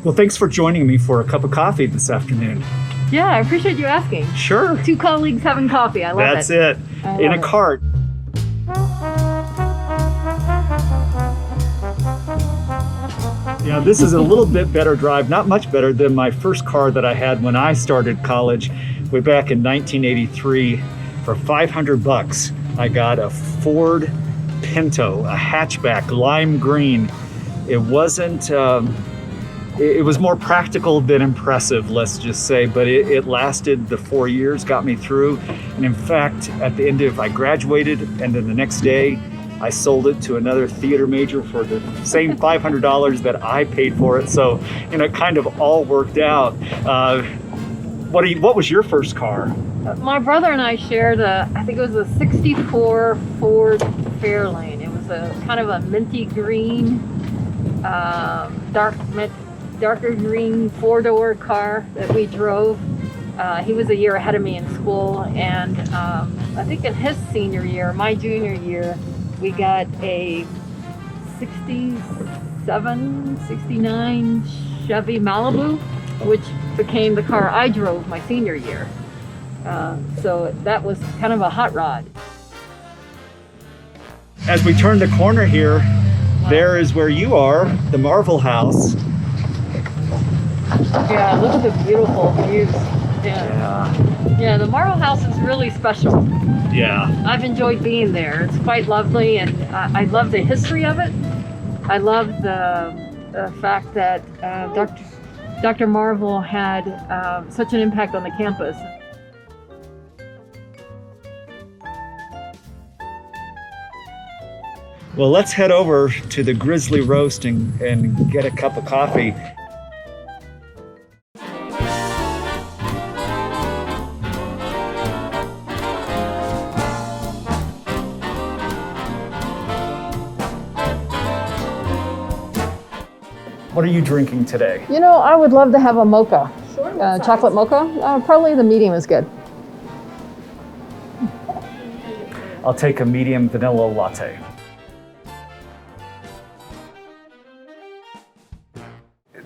Well, thanks for joining me for a cup of coffee this afternoon. Yeah, I appreciate you asking. Sure. Two colleagues having coffee. I love it. That's it. In a cart. You know, this is a little bit better drive, not much better than my first car that I had when I started college way back in 1983. For $500, I got a Ford Pinto, a hatchback, lime green. It wasn't, it was more practical than impressive, let's just say, but it lasted the 4 years, got me through. And in fact, at the end of, I graduated, and then the next day, I sold it to another theater major for the same $500 that I paid for it. So, you know, it kind of all worked out. What was your first car? My brother and I shared I think it was a 64 Ford Fairlane. It was a kind of a minty green, darker green four-door car that we drove. He was a year ahead of me in school, and I think in his senior year, my junior year, we got a 67, 69 Chevy Malibu, which became the car I drove my senior year. So that was kind of a hot rod. As we turn the corner here, there is where you are, the Marvel House. Yeah, look at the beautiful views. Yeah, the Marvel House is really special. Yeah. I've enjoyed being there. It's quite lovely, and I love the history of it. I love the fact that Dr. Marvel had such an impact on the campus. Well, let's head over to the Grizzly Roast and get a cup of coffee. What are you drinking today? You know, I would love to have a mocha. Sure. Chocolate mocha. Probably the medium is good. I'll take a medium vanilla latte.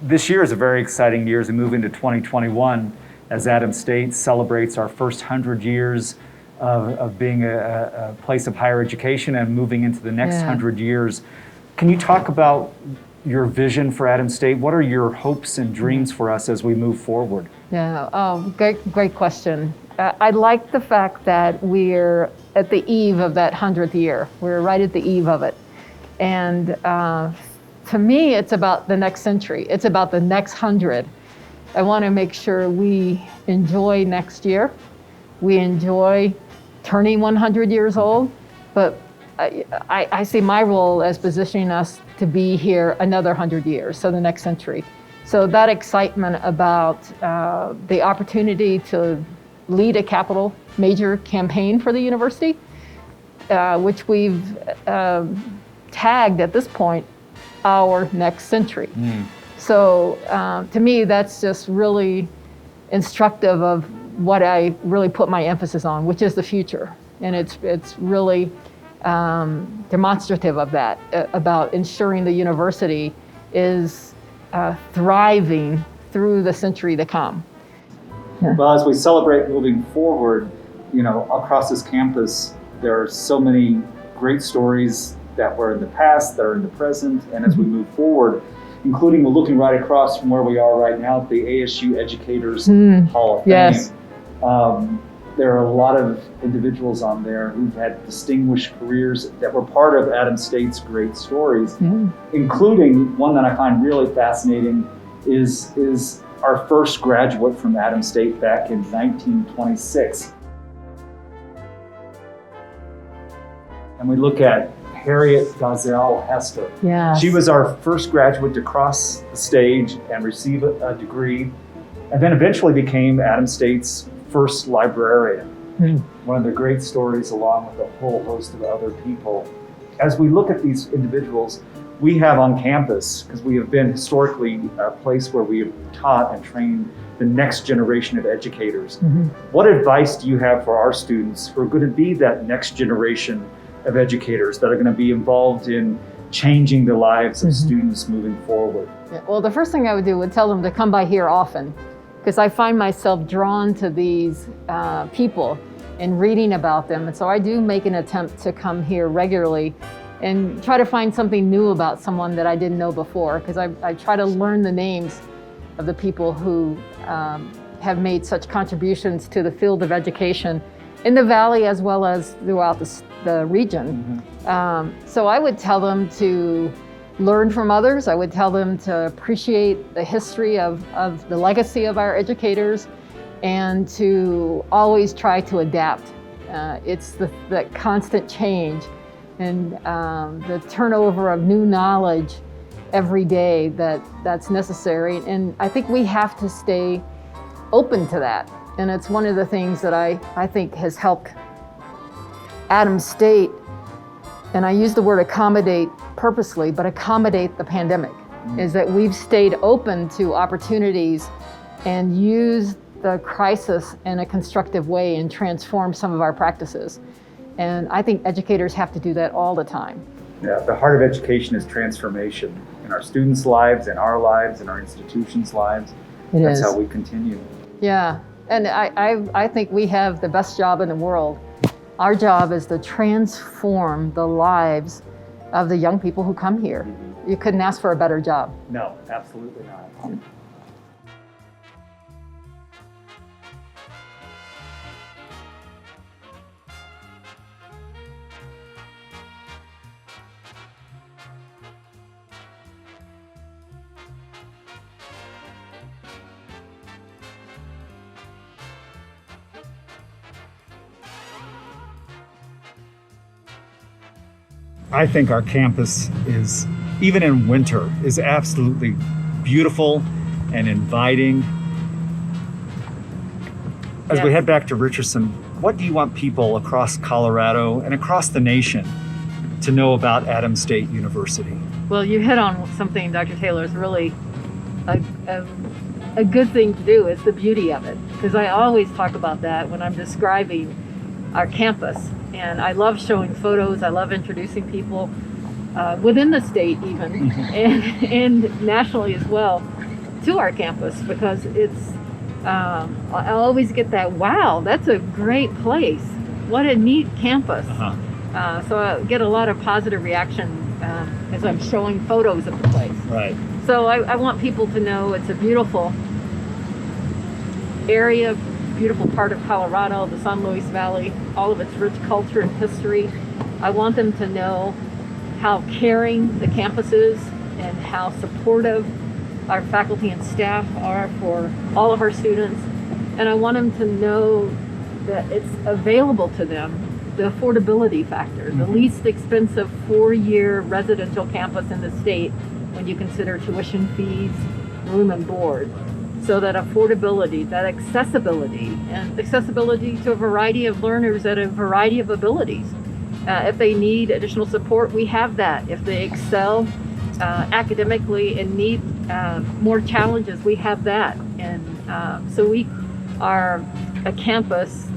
This year is a very exciting year as we move into 2021, as Adams State celebrates our first 100 years of being a place of higher education and moving into the next 100 years. Can you talk about your vision for Adams State? What are your hopes and dreams for us as we move forward? Yeah, great question. I like the fact that we're at the eve of that 100th year. We're right at the eve of it. And to me, it's about the next century. It's about the next 100. I want to make sure we enjoy next year. We enjoy turning 100 years old, but I see my role as positioning us to be here another 100 years, so the next century. So that excitement about the opportunity to lead a major campaign for the university, which we've tagged at this point, our next century. So to me, that's just really instructive of what I really put my emphasis on, which is the future. And it's really demonstrative of that, about ensuring the university is thriving through the century to come. Yeah. Well, as we celebrate moving forward, you know, across this campus, there are so many great stories that were in the past, that are in the present, and as we move forward, including we're looking right across from where we are right now at the ASU Educators Hall of Fame. Yes. There are a lot of individuals on there who've had distinguished careers that were part of Adams State's great stories, including one that I find really fascinating is our first graduate from Adams State back in 1926. And we look at Harriet Gazelle Hester. Yeah. She was our first graduate to cross the stage and receive a degree, and then eventually became Adams State's first librarian. One of the great stories, along with a whole host of other people. As we look at these individuals, we have on campus, because we have been historically a place where we have taught and trained the next generation of educators. What advice do you have for our students who are going to be that next generation of educators that are going to be involved in changing the lives of students moving forward? Yeah, well, the first thing I would do would tell them to come by here often, because I find myself drawn to these people and reading about them. And so I do make an attempt to come here regularly and try to find something new about someone that I didn't know before, because I try to learn the names of the people who have made such contributions to the field of education in the Valley as well as throughout the region. So I would tell them to learn from others. I would tell them to appreciate the history of the legacy of our educators and to always try to adapt. It's the constant change and the turnover of new knowledge every day that's necessary. And I think we have to stay open to that. And it's one of the things that I think has helped Adams State, and I use the word accommodate purposely, but accommodate the pandemic, is that we've stayed open to opportunities and used the crisis in a constructive way and transform some of our practices. And I think educators have to do that all the time. Yeah, the heart of education is transformation in our students' lives, in our lives, in our institutions' lives. That's how we continue. Yeah, and I think we have the best job in the world. Our job is to transform the lives of the young people who come here. You couldn't ask for a better job. No, absolutely not. I think our campus is, even in winter, is absolutely beautiful and inviting. As we head back to Richardson, what do you want people across Colorado and across the nation to know about Adams State University? Well, you hit on something, Dr. Taylor, is really a good thing to do, is the beauty of it. Because I always talk about that when I'm describing our campus. And I love showing photos. I love introducing people within the state even, and nationally as well, to our campus, because it's, I always get that, wow, that's a great place. What a neat campus. So I get a lot of positive reaction as I'm showing photos of the place. Right. So I want people to know it's a beautiful area, beautiful part of Colorado, the San Luis Valley, all of its rich culture and history. I want them to know how caring the campus is and how supportive our faculty and staff are for all of our students. And I want them to know that it's available to them, the affordability factor, the least expensive 4-year residential campus in the state when you consider tuition fees, room and board. So that affordability, that accessibility, and accessibility to a variety of learners at a variety of abilities. If they need additional support, we have that. If they excel academically and need more challenges, we have that. And so we are a campus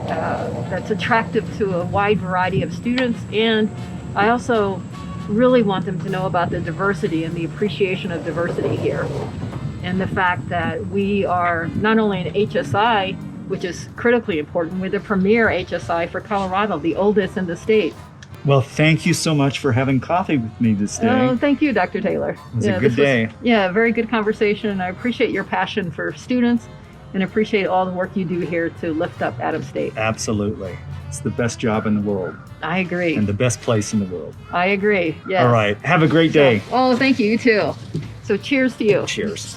that's attractive to a wide variety of students. And I also really want them to know about the diversity and the appreciation of diversity here. And the fact that we are not only an HSI, which is critically important, we're the premier HSI for Colorado, the oldest in the state. Well, thank you so much for having coffee with me this day. Oh, thank you, Dr. Taylor. It was a good day. A very good conversation. I appreciate your passion for students and appreciate all the work you do here to lift up Adams State. Absolutely. It's the best job in the world. I agree. And the best place in the world. I agree, yes. All right. Have a great day. Oh, thank you. You too. So cheers to you. Cheers.